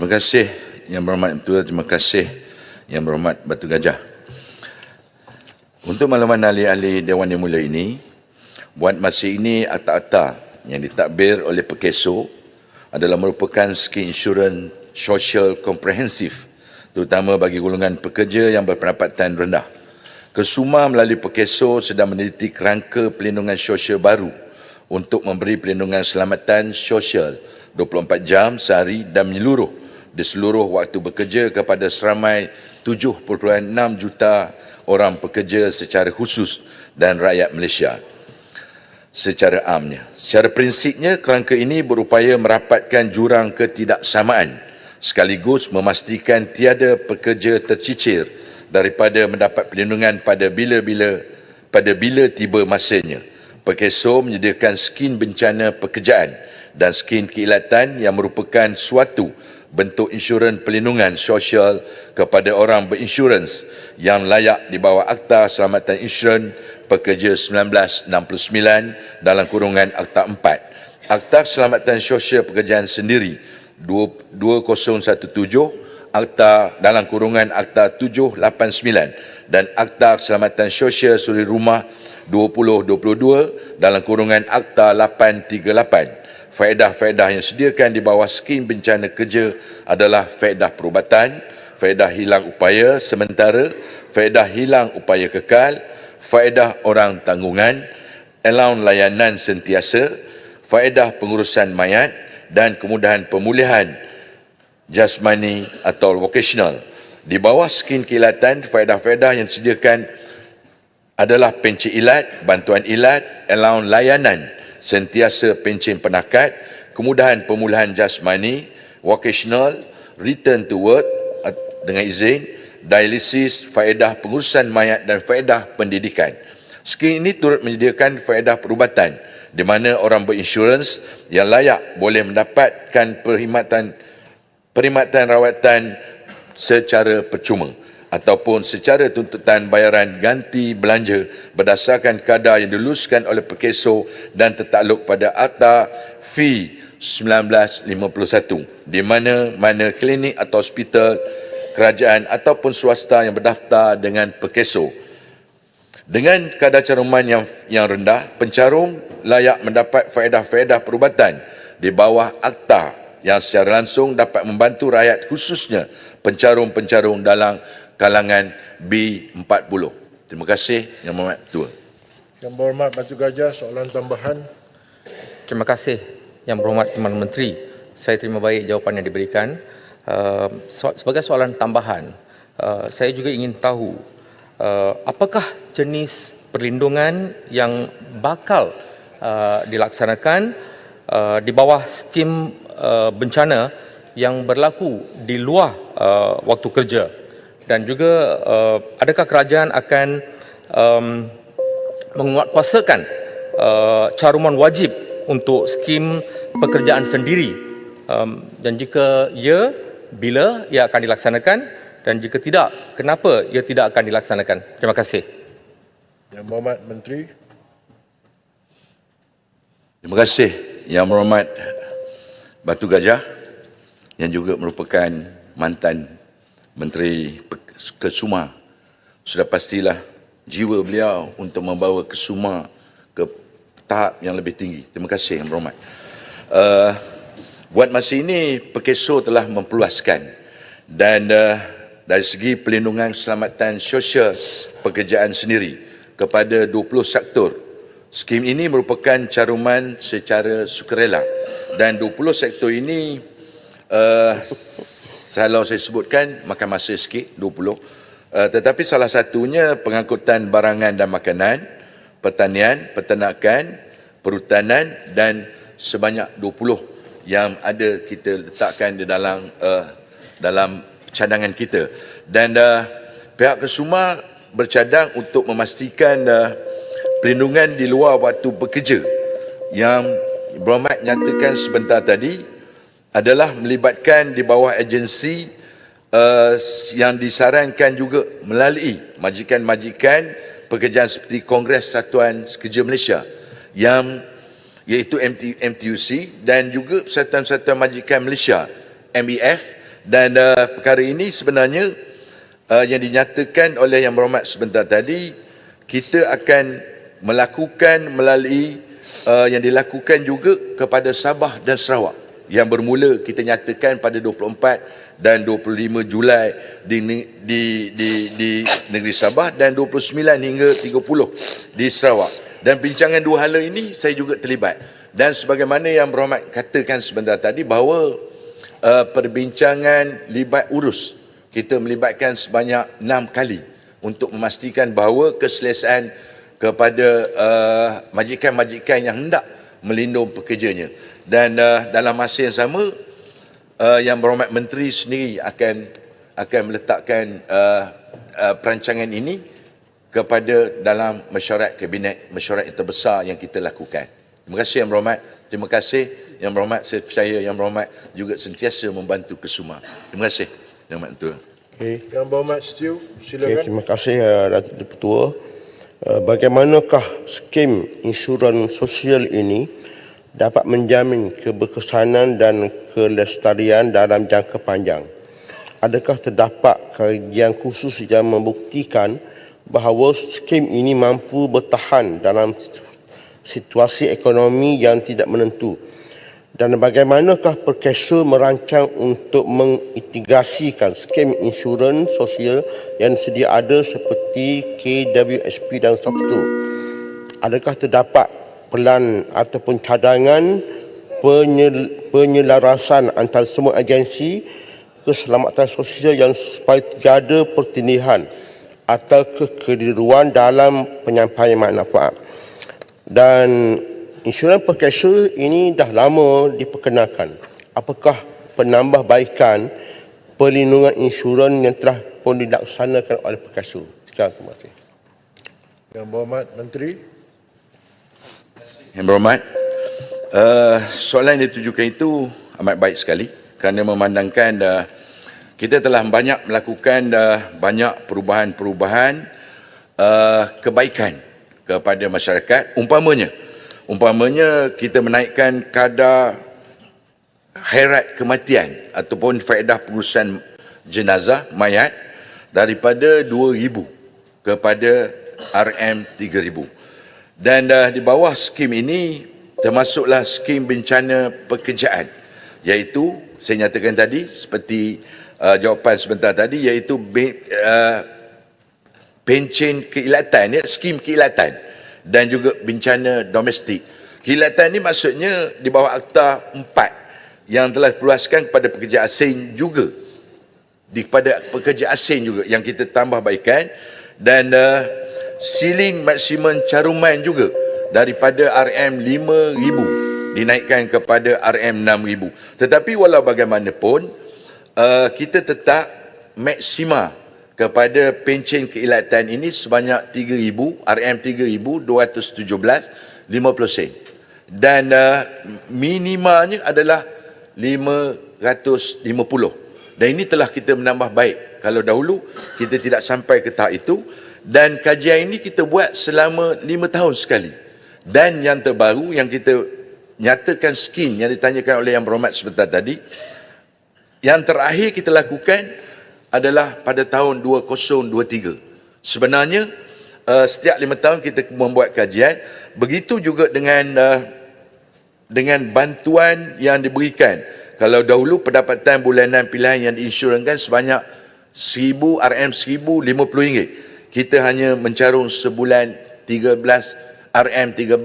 Terima kasih Yang Berhormat Ketua, terima kasih Yang Berhormat Batu Gajah. Untuk makluman ahli-ahli Dewan Yang Mulia ini, buat masa ini akta-akta yang ditadbir oleh Perkeso adalah merupakan skim insurans sosial komprehensif terutama bagi golongan pekerja yang berpendapatan rendah. Kesuma melalui Perkeso sedang meneliti kerangka pelindungan sosial baru untuk memberi pelindungan selamatan sosial 24 jam sehari dan menyeluruh di seluruh waktu bekerja kepada seramai 7.6 juta orang pekerja secara khusus dan rakyat Malaysia secara amnya. Secara prinsipnya, kerangka ini berupaya merapatkan jurang ketidaksamaan sekaligus memastikan tiada pekerja tercicir daripada mendapat perlindungan pada bila tiba masanya. Perkeso menyediakan skim bencana pekerjaan dan skim keilatan yang merupakan suatu bentuk insurans pelindungan sosial kepada orang berinsurans yang layak di bawah Akta Selamatan Insurans Pekerja 1969 dalam kurungan Akta 4. Akta Keselamatan Sosial Pekerjaan sendiri 2017, Akta dalam kurungan Akta 789 dan Akta Keselamatan Sosial Suri Rumah 2022 dalam kurungan Akta 838. Faedah-faedah yang disediakan di bawah skim bencana kerja adalah faedah perubatan, faedah hilang upaya sementara, faedah hilang upaya kekal, faedah orang tanggungan, allowance layanan sentiasa, faedah pengurusan mayat dan kemudahan pemulihan jasmani atau vocational. Di bawah skim keilatan, faedah-faedah yang disediakan adalah pencen ilat, bantuan ilat, allowance layanan sentiasa pencen penakat, kemudahan pemulihan jasmani, vocational, return to work dengan izin, dialisis, faedah pengurusan mayat dan faedah pendidikan. Skim ini turut menyediakan faedah perubatan di mana orang berinsurans yang layak boleh mendapatkan perkhidmatan rawatan secara percuma ataupun secara tuntutan bayaran ganti belanja berdasarkan kadar yang diluluskan oleh Perkeso dan tertakluk pada Akta Fee 1951 di mana klinik atau hospital kerajaan ataupun swasta yang berdaftar dengan Perkeso. Dengan kadar caruman yang rendah, pencarum layak mendapat faedah-faedah perubatan di bawah akta yang secara langsung dapat membantu rakyat khususnya pencarum-pencarum dalam kalangan B40. Terima kasih Yang Berhormat Ketua. Yang Berhormat Batu Gajah, soalan tambahan. Terima kasih Yang Berhormat Timbalan Menteri. Saya terima baik jawapan yang diberikan. Sebagai soalan tambahan, saya juga ingin tahu apakah jenis perlindungan yang bakal dilaksanakan di bawah skim bencana yang berlaku di luar waktu kerja, dan juga adakah kerajaan akan menguatkuasakan caruman wajib untuk skim pekerjaan sendiri, dan jika ya, bila ia akan dilaksanakan, dan jika tidak, kenapa ia tidak akan dilaksanakan? Terima kasih. Yang Berhormat Menteri. Terima kasih Yang Berhormat Batu Gajah yang juga merupakan mantan Menteri Kesuma. Sudah pastilah jiwa beliau untuk membawa Kesuma ke tahap yang lebih tinggi. Terima kasih Yang Berhormat. Buat masa ini, Perkeso telah memperluaskan dan dari segi pelindungan keselamatan sosial pekerjaan sendiri kepada 20 sektor. Skim ini merupakan caruman secara sukarela dan 20 sektor ini kalau saya sebutkan makan masa sikit 20, tetapi salah satunya pengangkutan barangan dan makanan, pertanian, peternakan, perhutanan dan sebanyak 20 yang ada kita letakkan di dalam cadangan kita. Dan pihak Kesuma bercadang untuk memastikan perlindungan di luar waktu bekerja yang Berhormat nyatakan sebentar tadi adalah melibatkan di bawah agensi yang disarankan juga melalui majikan-majikan pekerjaan seperti Kongres Satuan Kerja Malaysia yang iaitu MTUC dan juga Persatuan-Persatuan Majikan Malaysia MEF Dan perkara ini sebenarnya yang dinyatakan oleh Yang Berhormat sebentar tadi, kita akan melakukan melalui yang dilakukan juga kepada Sabah dan Sarawak, yang bermula kita nyatakan pada 24 dan 25 Julai di negeri Sabah dan 29 hingga 30 di Sarawak. Dan bincangan dua hala ini saya juga terlibat. Dan sebagaimana Yang Berhormat katakan sebentar tadi bahawa perbincangan libat urus, kita melibatkan sebanyak 6 kali untuk memastikan bahawa keselesaan kepada majikan-majikan yang hendak melindung pekerjanya. Dan dalam masa yang sama, Yang Berhormat Menteri sendiri akan meletakkan perancangan ini kepada dalam mesyuarat kabinet, mesyuarat yang terbesar yang kita lakukan. Terima kasih Yang Berhormat. Terima kasih Yang Berhormat. Saya percaya Yang Berhormat juga sentiasa membantu Kesuma. Terima kasih Yang Berhormat Ketua. Yang Berhormat Stew, silakan. Terima kasih Datuk Ketua. Bagaimanakah skim insurans sosial ini dapat menjamin keberkesanan dan kelestarian dalam jangka panjang? Adakah terdapat kajian khusus yang membuktikan bahawa skim ini mampu bertahan dalam situasi ekonomi yang tidak menentu? Dan bagaimanakah Perkesa merancang untuk mengintegrasikan skim insurans sosial yang sedia ada seperti KWSP dan SOCTO? Adakah terdapat pelan ataupun cadangan penyelarasan antara semua agensi keselamatan sosial yang supaya tiada pertindihan atau kekeliruan dalam penyampaian manfaat? Dan insurans Perkasa ini dah lama diperkenalkan. Apakah penambahbaikan perlindungan insurans yang telah pun dilaksanakan oleh Perkasa? Sekian, terima kasih. Yang Berhormat Menteri. Yang Berhormat, soalan yang ditujukan itu amat baik sekali kerana memandangkan kita telah banyak melakukan banyak perubahan-perubahan kebaikan kepada masyarakat. Umpamanya kita menaikkan kadar khairat kematian ataupun faedah pengurusan jenazah mayat daripada 2,000 kepada RM3,000. Dan di bawah skim ini termasuklah skim bencana pekerjaan, iaitu saya nyatakan tadi seperti jawapan sebentar tadi, iaitu pencen keilatan, skim keilatan dan juga bencana domestik. Keilatan ini maksudnya di bawah Akta 4 yang telah diperluaskan kepada pekerja asing juga, kepada pekerja asing juga yang kita tambah baikkan. Dan siling maksimum caruman juga daripada RM5,000 dinaikkan kepada RM6,000. Tetapi walau bagaimanapun kita tetap maksima kepada pencen keilatan ini sebanyak 3,000, RM3,217, 50 sen. Dan minimanya adalah 550. Dan ini telah kita menambah baik. Kalau dahulu kita tidak sampai ke tahap itu. Dan kajian ini kita buat selama 5 tahun sekali. Dan yang terbaru yang kita nyatakan skim yang ditanyakan oleh Yang Berhormat sebentar tadi, yang terakhir kita lakukan adalah pada tahun 2023. Sebenarnya setiap 5 tahun kita membuat kajian. Begitu juga dengan bantuan yang diberikan. Kalau dahulu pendapatan bulanan pilihan yang diinsurankan sebanyak RM1,050. Kita hanya mencarung sebulan RM13,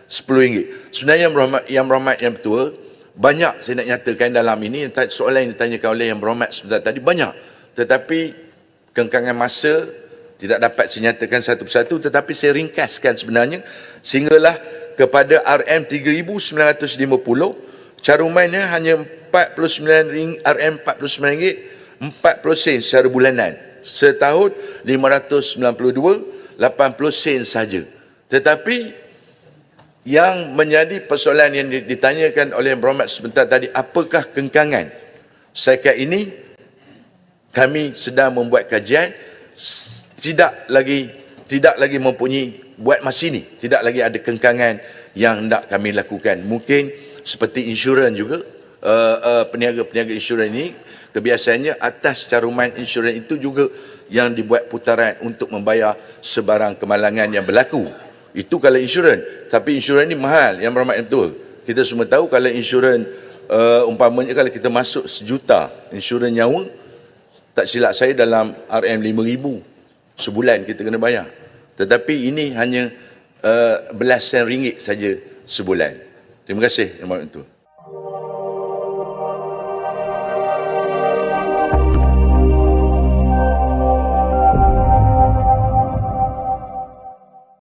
RM10. Sebenarnya Yang Berhormat Yang Ketua, banyak saya nak nyatakan dalam ini, soalan yang ditanyakan oleh Yang Berhormat sebentar tadi banyak. Tetapi kengkangan masa tidak dapat saya nyatakan satu persatu, tetapi saya ringkaskan sebenarnya sehinggalah kepada RM3,950, carumannya hanya RM49, 40 sen secara bulanan. Setahun 592, 80 sen saja. Tetapi yang menjadi persoalan yang ditanyakan oleh Yang Berhormat sebentar tadi, apakah kengkangan? Setakat ini kami sedang membuat kajian, tidak lagi mempunyai buat masa ini, tidak lagi ada kengkangan yang hendak kami lakukan. Mungkin seperti insurans juga, peniaga-peniaga insurans ini Kebiasaannya atas caruman insurans itu juga yang dibuat putaran untuk membayar sebarang kemalangan yang berlaku. Itu kalau insurans. Tapi insurans ni mahal, Yang Berhormat Betul. Kita semua tahu kalau insurans umpamanya kalau kita masuk 1 juta insurans nyawa, tak silap saya dalam RM5,000 sebulan kita kena bayar. Tetapi ini hanya belasan ringgit saja sebulan. Terima kasih, Yang Berhormat Betul.